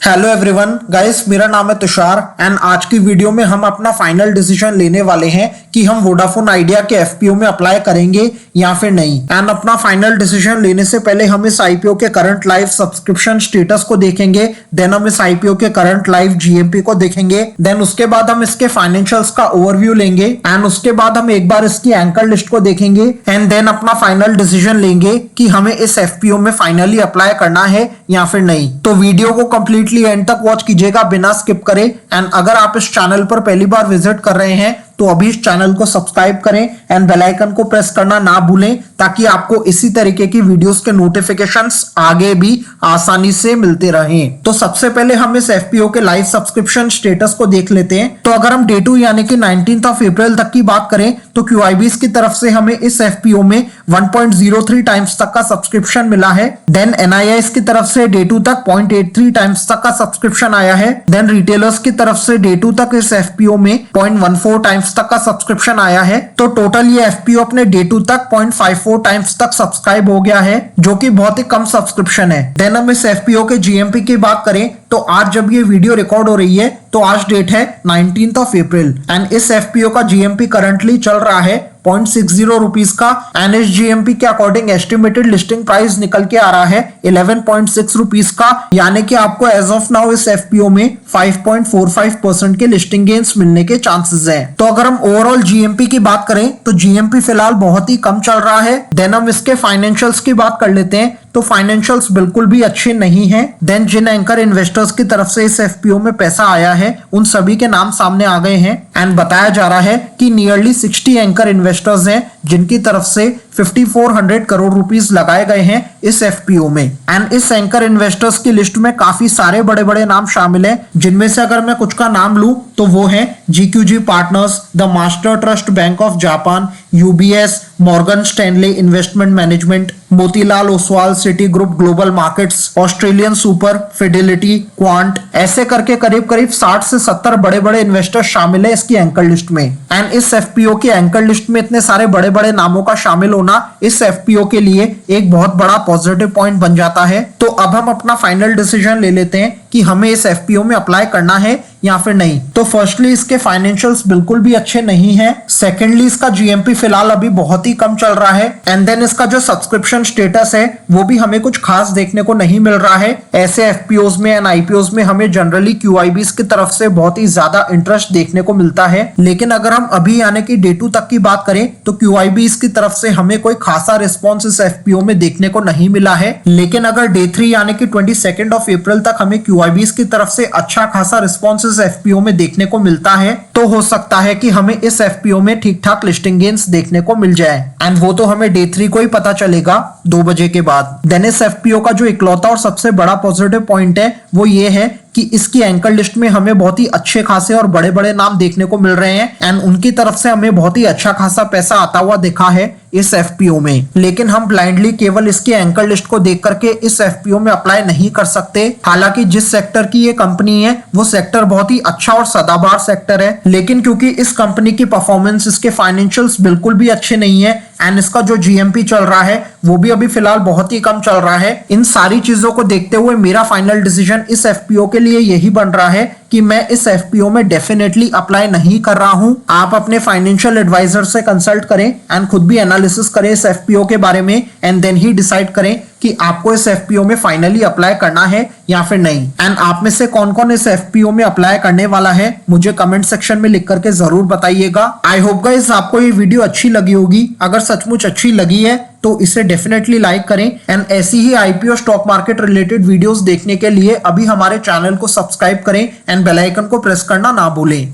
Hello everyone guys, मेरा नाम है तुषार एंड आज की वीडियो में हम अपना फाइनल डिसीजन लेने वाले हैं कि हम वोडाफोन आइडिया के एफपीओ में अप्लाई करेंगे या फिर नहीं। एंड अपना फाइनल डिसीजन लेने से पहले हम इस आईपीओ के करंट लाइव सब्सक्रिप्शन स्टेटस को देखेंगे, देन हम इस आईपीओ के करंट लाइव जीएमपी को देखेंगे, देन उसके बाद हम इसके फाइनेंशियल्स का ओवरव्यू लेंगे एंड उसके बाद हम एक बार इसकी एंकर लिस्ट को देखेंगे एंड देन अपना फाइनल डिसीजन लेंगे कि हमें इस एफपीओ में फाइनली अप्लाई करना है या फिर नहीं। तो वीडियो को कंप्लीट एंड तक वॉच कीजिएगा बिना स्किप करे। एंड अगर आप इस चैनल पर पहली बार विजिट कर रहे हैं तो अभी इस चैनल को सब्सक्राइब करें एंड बेल आइकन को प्रेस करना ना भूलें ताकि आपको इसी तरीके की वीडियोस के नोटिफिकेशंस आगे भी आसानी से मिलते रहें। तो सबसे पहले हम इस एफपीओ के लाइव सब्सक्रिप्शन स्टेटस को देख लेते हैं। तो अगर हम डे 2 यानी कि 19th ऑफ अप्रैल तक की बात करें तो QIBs की तरफ से हमें इस एफपीओ में 1.03 टाइम्स तक का सब्सक्रिप्शन मिला है। देन NIIs की तरफ से डे 2 तक 0.83 टाइम्स तक का सब्सक्रिप्शन आया है। देन रिटेलर्स की तरफ से डे 2 तक इस एफपीओ में 0.14 टाइम्स तक का सब्सक्रिप्शन आया है। तो टोटल ये एफपीओ अपने डे 2 तक 0.54 टाइम्स तक सब्सक्राइब हो गया है, जो कि बहुत ही कम सब्सक्रिप्शन है। देन हम इस एफपीओ के जीएमपी की बात करें तो आज जब ये वीडियो रिकॉर्ड हो रही है तो आज डेट है 19th ऑफ अप्रैल एंड इस एफपीओ का जीएमपी करंटली चल रहा है 0.60 रुपीज का एंड इस जीएमपी के अकॉर्डिंग एस्टिमेटेड लिस्टिंग प्राइस निकल के आ रहा है 11.6 रुपीज का, यानी कि आपको एज ऑफ नाउ इस एफपीओ में 5.45% के लिस्टिंग गेन्स मिलने के चांसेस हैं। तो अगर हम ओवरऑल जीएमपी की बात करें तो जीएमपी फिलहाल बहुत ही कम चल रहा है। देन हम इसके फाइनेंशियल्स की बात कर लेते हैं तो फाइनेंशियल्स बिल्कुल भी अच्छे नहीं हैं। देन जिन एंकर इन्वेस्टर्स की तरफ से इस एफपीओ में पैसा आया है उन सभी के नाम सामने आ गए हैं एंड बताया जा रहा है कि नियरली 60 एंकर इन्वेस्टर्स हैं जिनकी तरफ से 5400 करोड़ रुपीस लगाए गए हैं इस एफपीओ में। एंड इस एंकर इन्वेस्टर्स की लिस्ट में काफी सारे बड़े बड़े नाम शामिल हैं, जिनमें से अगर मैं कुछ का नाम लूं तो वो है GQG partners, the master trust bank of Japan, UBS, Morgan Stanley investment management, Motilal Oswal city group global markets, Australian super, Fidelity, quant, ऐसे करके करीब करीब 60 से 70 बड़े बड़े इन्वेस्टर्स शामिल है इसकी एंकर लिस्ट में। एंड इस एफपीओ की एंकर लिस्ट में इतने सारे बड़े बड़े नामों का शामिल होना इस एफपीओ के लिए एक बहुत बड़ा पॉजिटिव पॉइंट बन जाता है। तो अब हम अपना फाइनल डिसीजन ले लेते हैं कि हमें इस एफपीओ में अप्लाई करना है या फिर नहीं। तो फर्स्टली इसके फाइनेंशियल्स बिल्कुल भी अच्छे नहीं है। सेकेंडली इसका जीएमपी फिलहाल अभी बहुत ही कम चल रहा है एंड देन इसका जो सब्सक्रिप्शन स्टेटस है वो भी हमें कुछ खास देखने को नहीं मिल रहा है। ऐसे एफपीओज में एंड आईपीओज में हमें जनरली QIBs की तरफ से बहुत ही ज्यादा इंटरेस्ट देखने को मिलता है, लेकिन अगर हम अभी यानी कि डे 2 तक की बात करें तो QIBs की तरफ से हमें कोई खासा रिस्पॉन्स इस एफपीओ में देखने को नहीं मिला है। लेकिन अगर डे 3 यानी कि 22 ऑफ अप्रैल तक हमें QIBs की तरफ से अच्छा खासा रिस्पॉन्स इस एफपीओ में देखने को मिलता है तो हो सकता है कि हमें इस एफपीओ में ठीक ठाक लिस्टिंग गेन्स देखने को मिल जाए एंड वो तो हमें डे 3 को ही पता चलेगा 2 बजे के बाद। देन इस एफपीओ का जो इकलौता और सबसे बड़ा पॉजिटिव पॉइंट है वो ये है कि इसकी एंकर लिस्ट में हमें बहुत ही अच्छे खासे और बड़े बड़े नाम देखने को मिल रहे हैं एंड उनकी तरफ से हमें बहुत ही अच्छा खासा पैसा आता हुआ दिखा है इस एफपीओ में। लेकिन हम ब्लाइंडली केवल इसकी एंकर लिस्ट को देख करके इस एफपीओ में अप्लाई नहीं कर सकते। हालांकि जिस सेक्टर की ये कंपनी है वो सेक्टर बहुत ही अच्छा और सदाबहार सेक्टर है, लेकिन क्योंकि इस कंपनी की परफॉर्मेंस, इसके फाइनेंशियल्स बिल्कुल भी अच्छे नहीं है एंड इसका जो जीएमपी चल रहा है वो भी अभी फिलहाल बहुत ही कम चल रहा है। इन सारी चीजों को देखते हुए मेरा फाइनल डिसीजन इस एफपीओ के लिए यही बन रहा है कि मैं इस एफपीओ में डेफिनेटली अप्लाई नहीं कर रहा हूं। आप अपने फाइनेंशियल एडवाइजर से कंसल्ट करें एंड खुद भी एनालिसिस करें इस एफपीओ के बारे में एंड देन ही डिसाइड करें कि आपको इस एफपीओ में फाइनली अप्लाई करना है या फिर नहीं। एंड आप में से कौन कौन इस एफपीओ में अप्लाई करने वाला है मुझे कमेंट सेक्शन में लिख करके जरूर बताइएगा। आई होप गाइस आपको ये वीडियो अच्छी लगी होगी। अगर सचमुच अच्छी लगी है तो इसे डेफिनेटली लाइक करें एंड ऐसी ही IPO stock market related videos देखने के लिए अभी हमारे चैनल को सब्सक्राइब करें एंड बेल आइकन को प्रेस करना ना भूलें।